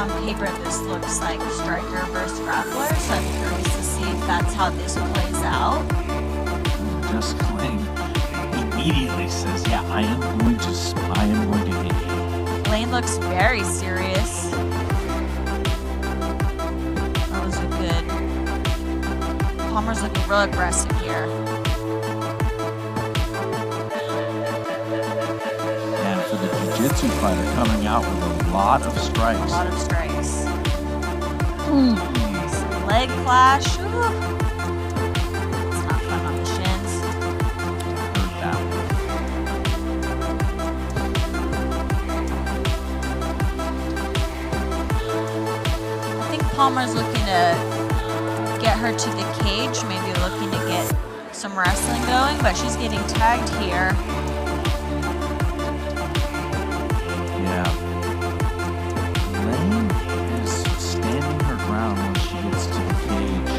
on paper, this looks like striker versus grappler, so I'm curious to see if that's how this plays out. Jessica Lane immediately says, yeah, I am going to hit you. Lane looks very serious. That was a good. Palmer's looking real aggressive here. And for the jiu-jitsu fighter, coming out with a lot of strikes. A lot of strikes. Some leg clash. Ooh. It's not fun on the shins. Heard that I think Palmer's looking to get her to the cage, maybe looking to get some wrestling going, but she's getting tagged here. Yeah. Lane is standing her ground when she gets to the cage.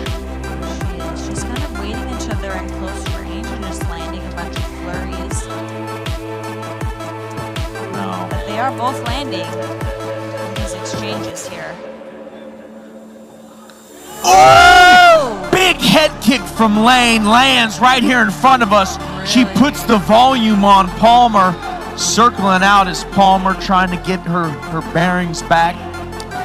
She is. She's kind of waiting until they're in close range and just landing a bunch of flurries. No. But they are both landing in these exchanges here. Oh! Big head kick from Lane lands right here in front of us. Really? She puts the volume on Palmer, circling out as Palmer trying to get her bearings back.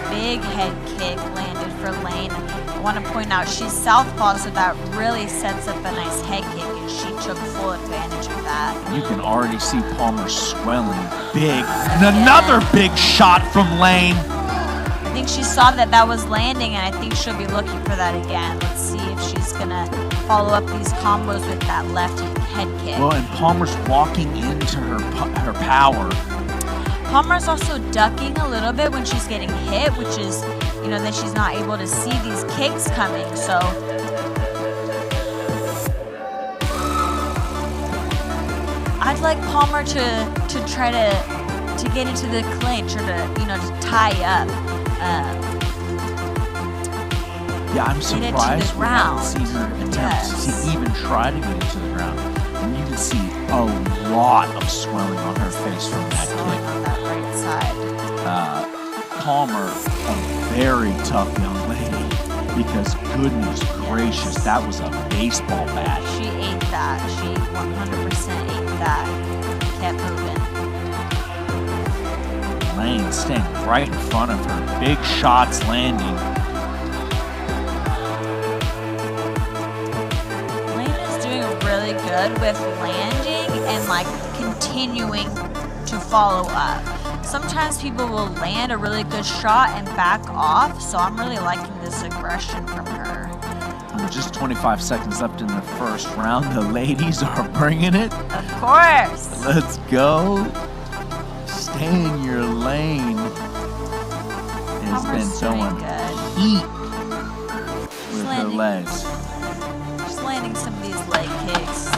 Big head kick landed for Lane. I want to point out she's southpaw, so that really sets up a nice head kick, and she took full advantage of that. You can already see Palmer swelling big. And another big shot from Lane. I think she saw that was landing, and I think she'll be looking for that again. Let's see if she's going to follow up these combos with that left head kick. Well, and Palmer's walking into her power. Palmer's also ducking a little bit when she's getting hit, which is, you know, then she's not able to see these kicks coming. So I'd like Palmer to try to get into the clinch, or to, you know, to tie up. Yeah, I'm surprised we haven't seen her attempt to Yes. even try to get into the ground. And you can see a lot of swelling on her face from that Swelling kick. on that right side. Palmer, a very tough young lady, because goodness gracious, that was a baseball bat. She ate that. She 100% ate that. Kept moving. Lane staying right in front of her. Big shots landing. Lane is doing really good with landing and like continuing to follow up. Sometimes people will land a really good shot and back off, so I'm really liking this aggression from her. With just 25 seconds left in the first round, the ladies are bringing it. Of course. Let's go. Stay in your lane. Has been Palmer's doing going good. heat with her landing. legs. Just landing some of these leg kicks.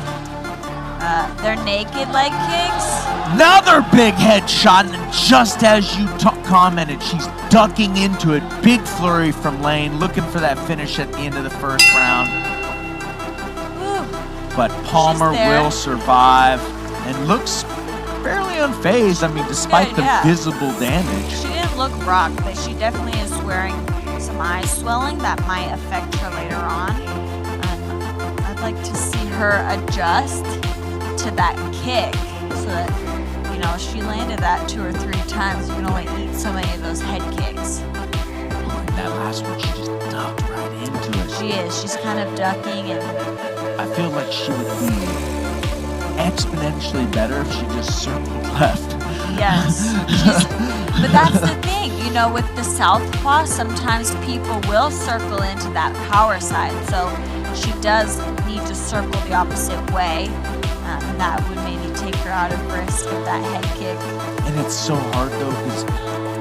They're naked leg kicks. Another big headshot, and just as you commented, she's ducking into it. Big flurry from Lane, looking for that finish at the end of the first round. Woo. But Palmer will survive and looks fairly unfazed. I mean, despite the visible damage. She didn't look rocked, but she definitely is wearing some eye swelling that might affect her later on. I'd like to see her adjust to that kick, so that, you know, she landed that 2 or 3 times. You can only eat so many of those head kicks. Oh, and that last one, she just ducked right into it. She is. She's kind of ducking, and I feel like she would be exponentially better if she just circled left. yes. But that's the thing, you know, with the southpaw, sometimes people will circle into that power side. So she does need to circle the opposite way. And that would maybe take her out of risk of that head kick. And it's so hard though, because,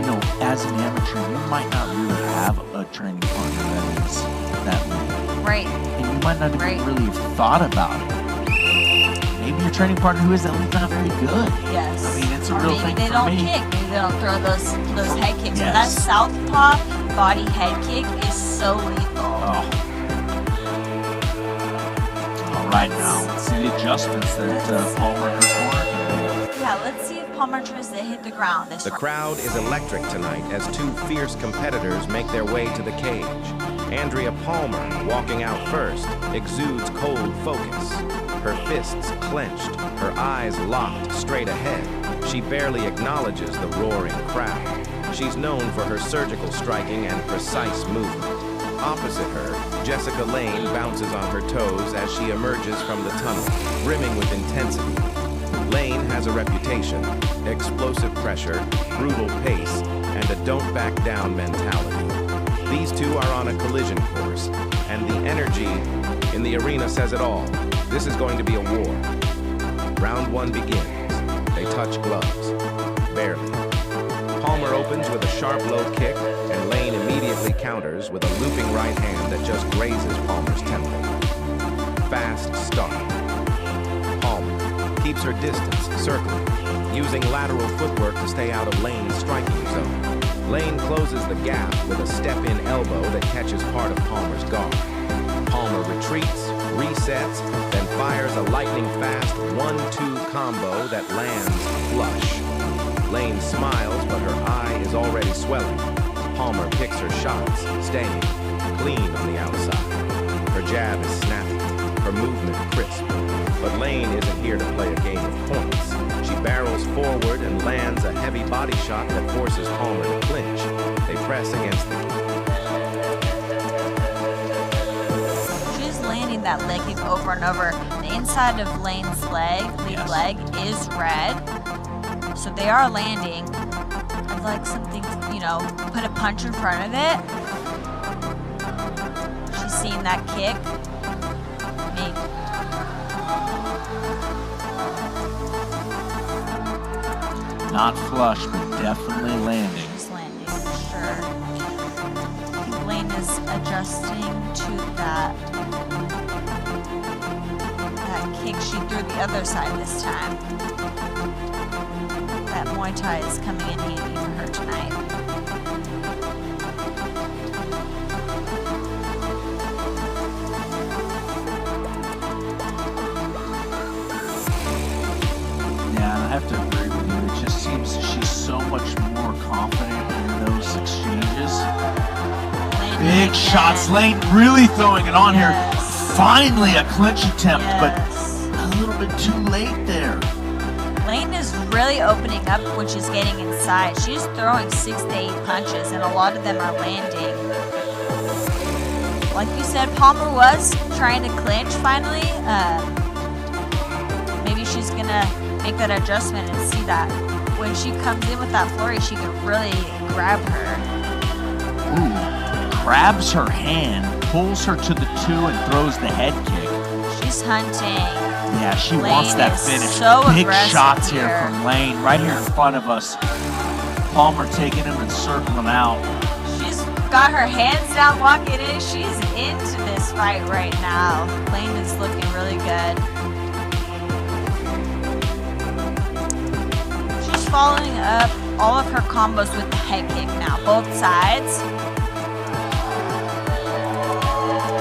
you know, as an amateur, you might not really have a training partner that is that way. Right. And you might not even really have thought about it. Maybe your training partner who is at least not very good. Yes. I mean, it's a or real maybe thing they for don't me. kick. Maybe they don't throw those head kicks. Yes. But that southpaw body head kick is so lethal. Oh. All right now. Let's see the adjustments that Palmer and her corner can make. Yeah, let's see if Palmer tries to hit the ground this The round. crowd is electric tonight as two fierce competitors make their way to the cage. Andrea Palmer, walking out first, exudes cold focus. Her fists clenched, her eyes locked straight ahead. She barely acknowledges the roaring crowd. She's known for her surgical striking and precise movement. Opposite her, Jessica Lane bounces on her toes as she emerges from the tunnel, brimming with intensity. Lane has a reputation: explosive pressure, brutal pace, and a don't-back-down mentality. These two are on a collision course, and the energy in the arena says it all. This is going to be a war. Round one begins. They touch gloves. Barely. Palmer opens with a sharp low kick, and Lane immediately counters with a looping right hand that just grazes Palmer's temple. Fast start. Palmer keeps her distance, circling, using lateral footwork to stay out of Lane's striking zone. Lane closes the gap with a step-in elbow that catches part of Palmer's guard. Palmer retreats, resets, then fires a lightning-fast 1-2 combo that lands flush. Lane smiles, but her eye is already swelling. Palmer picks her shots, staying clean on the outside. Her jab is snappy, her movement crisp. But Lane isn't here to play a game of points. She barrels forward and lands a heavy body shot that forces Palmer to clinch. They press against the She's landing that leg kick over and over. The inside of Lane's lead leg is red. So they are landing. I'd like something, put a punch in front of it. She's seeing that kick. Not flush, but definitely landing. She's landing, for sure. I think Lane is adjusting to that kick she threw the other side this time. That Muay Thai is coming in handy for her tonight. Yeah, I have to agree with you. It just seems that she's so much more confident in those exchanges. Big shots. Lane really throwing it on here. Finally a clinch attempt, but a little bit too late there. Lane is really opening up when she's getting inside. She's throwing 6 to 8 punches, and a lot of them are landing. Like you said, Palmer was trying to clinch finally. Maybe she's gonna make that adjustment and see that when she comes in with that flurry, she can really grab her. Ooh, grabs her hand, pulls her to the 2, and throws the head kick. She's hunting. Yeah, she Lane wants that is finish. so Big aggressive shots here here from Lane, right here in front of us. Palmer taking him and circling him out. She's got her hands down, walking in. She's into this fight right now. Lane is looking really good. She's following up all of her combos with the head kick now, both sides.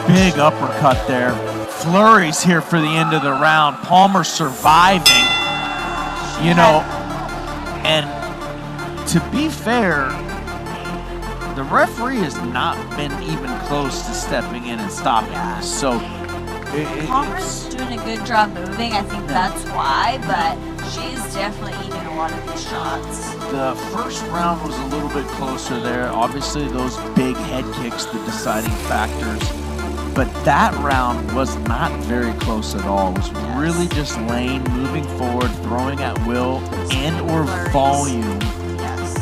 Big uppercut there. Flurries here for the end of the round. Palmer surviving, and to be fair, the referee has not been even close to stepping in and stopping this. So Palmer's doing a good job moving. I think that's why, but she's definitely eating a lot of these shots. The first round was a little bit closer there. Obviously, those big head kicks, the deciding factors. But that round was not very close at all. It was really just Lane moving forward, throwing at will and or volume. Yes.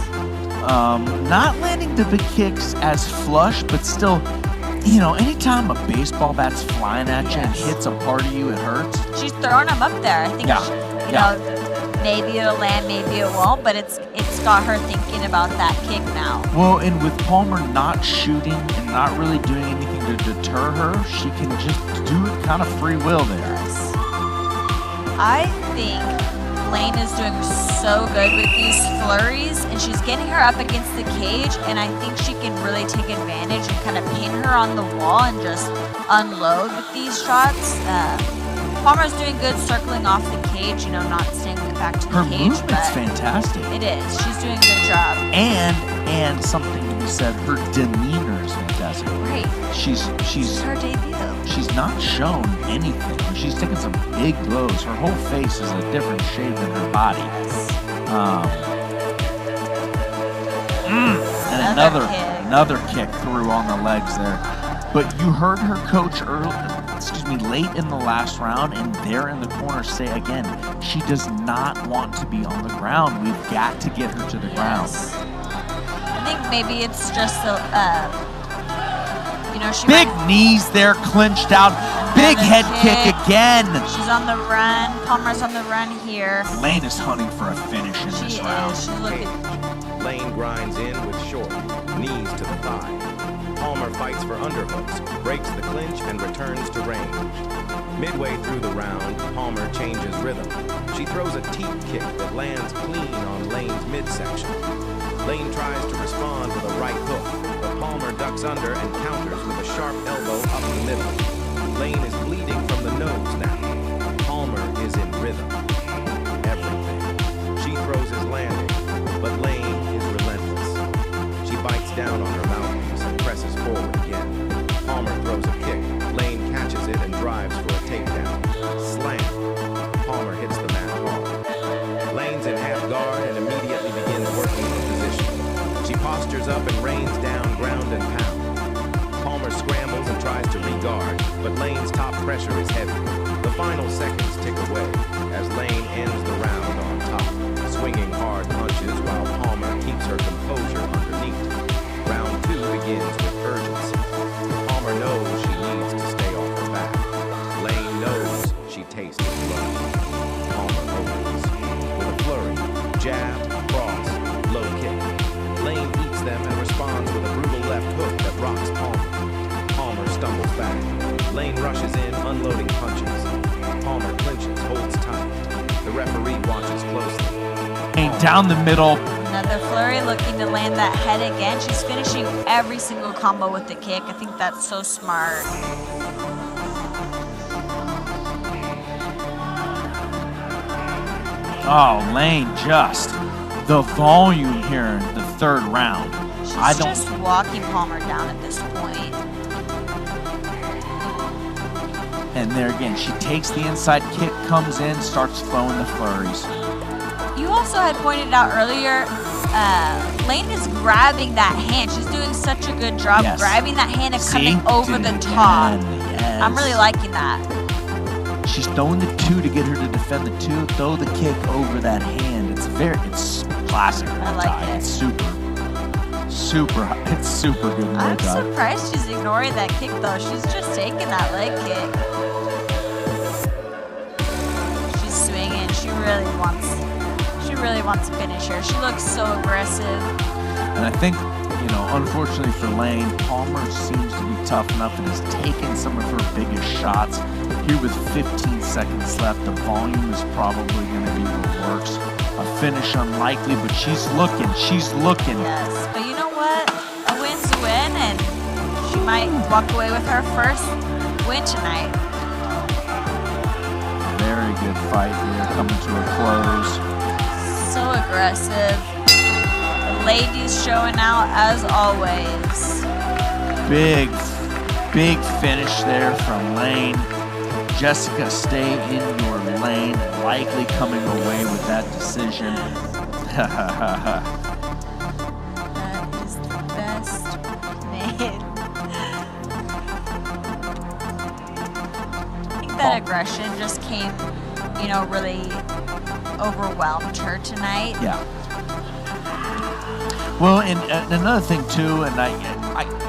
Not landing the big kicks as flush, but still, anytime a baseball bat's flying at you and hits a part of you, it hurts. She's throwing them up there. I think, maybe it'll land, maybe it won't, but it's got her thinking about that kick now. Well, and with Palmer not shooting and not really doing anything to deter her, she can just do it kind of free will there. Yes. I think Lane is doing so good with these flurries, and she's getting her up against the cage, and I think she can really take advantage and kind of pin her on the wall and just unload with these shots. Palmer's doing good circling off the cage, you know, not staying back to the Her cage. movement's fantastic. It is. She's doing a good job. And something to be said, her demeanor is fantastic. Great. She's her debut. She's not shown anything. She's taken some big blows. Her whole face is a different shade than her body. And another kick through on the legs there. But you heard her coach late in the last round, and there in the corner say again, she does not want to be on the ground. We've got to get her to the ground. I think maybe it's just you know, she big knees there, clinched out. Big head kick again. She's on the run. Palmer's on the run here. Lane is hunting for a finish in this round. She's looking. Lane grinds in with short, knees to the thigh. Palmer fights for underhooks, breaks the clinch, and returns to range. Midway through the round, Palmer changes rhythm. She throws a teep kick that lands clean on Lane's midsection. Lane tries to respond with a right hook, but Palmer ducks under and counters with a sharp elbow up the middle. Lane is bleeding from the nose now. Palmer is in rhythm. Everything. She throws his landing, but Lane is relentless. She bites down on her mouthpiece and presses forward again. Palmer throws a kick. Lane catches it and drives for a takedown. Slam. Palmer hits the mat hard. Lane's in half guard and immediately begins working the position. She postures up and rains down ground and pound. Palmer scrambles and tries to re-guard, but Lane's top pressure is heavy. The final seconds tick away as Lane ends the round on top, swinging hard punches while Palmer keeps her composure underneath. Round 2 begins with urgency. Palmer knows she needs to stay off her back. Lane knows she tasted blood. Palmer opens with a flurry, jab, cross, low kick. Lane eats them and responds with a brutal left hook that rocks Palmer. Palmer stumbles back. Lane rushes in, unloading punches. Palmer clinches, holds tight. The referee watches closely. Down the middle. Another flurry, looking to land that head again. She's finishing every single combo with the kick. I think that's so smart. Oh, Lane, just the volume here in the third round. She's just walking Palmer down at this point. And there again, she takes the inside kick, comes in, starts throwing the flurries. You also had pointed out earlier, Lane is grabbing that hand. She's doing such a good job grabbing that hand and coming over the top. Yes. I'm really liking that. She's throwing the 2 to get her to defend the 2, throw the kick over that hand. It's classic. I like it. It's super good. I'm surprised she's ignoring that kick though. She's just taking that leg kick. She's swinging. She really wants to finish her. She looks so aggressive. And I think, you know, unfortunately for Lane, Palmer seems to be tough enough and has taken some of her biggest shots. Here with 15 seconds left, the volume is probably going to be what works. A finish unlikely, but she's looking. Yes, but you know what? A win's a win, and she might walk away with her first win tonight. Very good fight here, coming to a close. So aggressive. The ladies showing out as always. Big finish there from Lane. Jessica, stay in your lane, likely coming away with that decision. That is the best made. I think that aggression just came, you know, really overwhelmed her tonight. Yeah. Well, and another thing too, and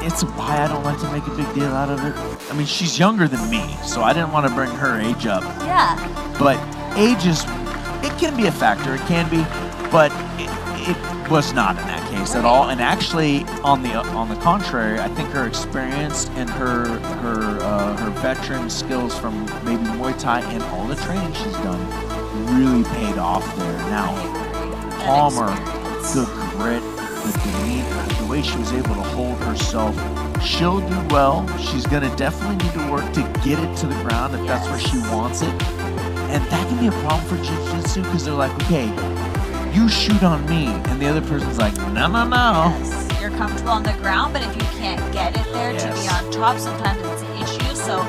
it's why I don't like to make a big deal out of it. I mean, she's younger than me, so I didn't want to bring her age up. Yeah. But age it can be a factor, it can be, but it was not in that case at all. And actually, on the contrary, I think her experience and her veteran skills from maybe Muay Thai and all the training she's done really paid off there. Now, Palmer, the grit, with the way she was able to hold herself. She'll do well. She's gonna definitely need to work to get it to the ground if that's where she wants it. And that can be a problem for jiu-jitsu because they're like, okay, you shoot on me, and the other person's like, no, no, no. Yes, you're comfortable on the ground, but if you can't get it there to be on top, sometimes it's an issue. So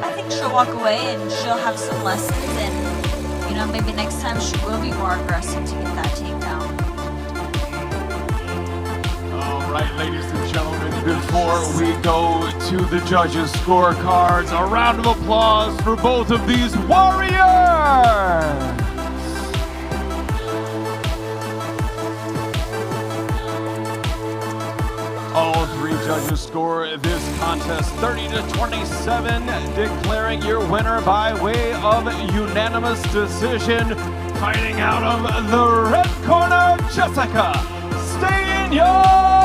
I think she'll walk away and she'll have some lessons, and you know, maybe next time she will be more aggressive to get that takedown. All right, ladies and gentlemen, before we go to the judges' scorecards, a round of applause for both of these warriors. All three judges score this contest 30-27, declaring your winner by way of unanimous decision. Fighting out of the red corner, Jessica, stay in your